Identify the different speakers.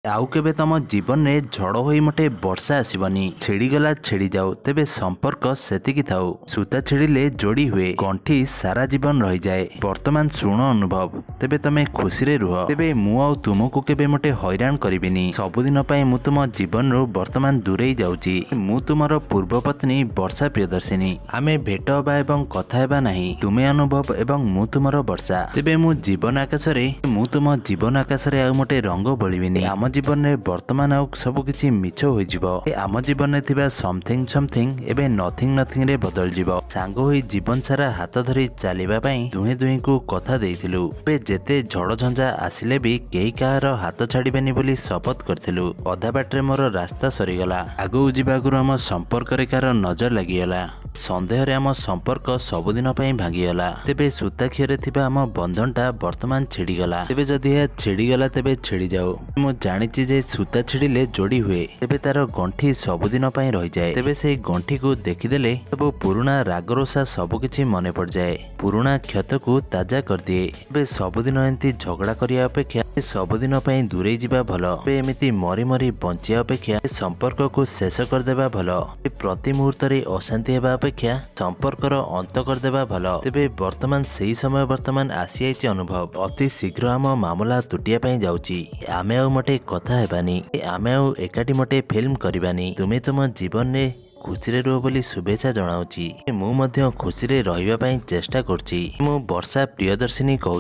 Speaker 1: आउ केबे तम जीवन में झड़ होई मोटे वर्षा आसबनी। छिड़ीगला छिड़ी जाऊ तेबे संपर्क सेतिकी थाऊ। सूता छिड़िले जोड़ी हुए गंठी सारा जीवन रही जाए। वर्तमान शुण अनुभव तेबे तमे खुशी रे रुह। तेबे मु आउ तुमको केबे मोटे हैरान करिबिनी। सबुदिन पई मु तुम जीवन रो वर्तमान दूरेई जाउची। मु तुमर पूर्व पत्नी वर्षा प्रियदर्शिनी। आमे भेट हबा एवं कथा हेबा नाही। तुमे अनुभव एवं मु तुमर वर्षा। तेबे मु जीवन आकाश रे आउ मोटे रंग बोलिबिनी। आम जीवन में वर्तमान आउ सब किछि मिछ होई जिवो। आम जीवन में थिबा समथिंग एबे नथिंग रे बदल जिवो। सांग होई जीवन सारा हाथ धरी चलीबा पई दुहे दुहे को कथा देइथिलु। बे जेते झड़ झंझा आसिले भी केही काହାର हाथ छाड़िबेनी बोली शपथ करथिलु। अधा बाटरे मोर रास्ता सरीगला। आगु जिबागुरु आम संपर्क रे कार नजर लागिगला। संदेह रे आम संपर्क सबुदिन पई भांगीगला। तेबे सूताखिरे थिबा आम बंधनटा वर्तमान छिड़ीगला। तेबे जदि या छिड़ीगला तेबे छिड़ी जाऊ। मु जानिछि जे सूता छिड़िले जोड़ी हुए तेबे तार गंठी सबुदिन पई रही जाए। तेबे से गंठी को देखिदेले सब पुराना रागरोसा सब किछि मने पड़ जाए। पुराना क्षत को ताजा कर दिए। तेबे सबुदिन एंती झगड़ा करिया अपेक्षा सबुदिन पई दूरे जिबा भलो। तेबे एमिति मरी मरी बंचिया अपेक्षा संपर्क को शेष कर देबा भलो। प्रति मुहूर्त रे अशांति हेबा अपेक्षा संपर्कर अंत कर देबा भलो। तेबे वर्तमान सेही समय वर्तमान आसी आइछि अनुभव। अति शीघ्र आम मामला तुटिया पई जाउची। आमे आ मोटे कथा हेबानी। आमे आ एकाटी मोटे फिल्म करबानी। तुमे तुम जीवन में खुशी रे रुह बोली शुभेच्छा जनाऊची। मु मध्य खुशी रे रहिबा पई चेष्टा करची। मु वर्षा प्रियदर्शिनी कहू।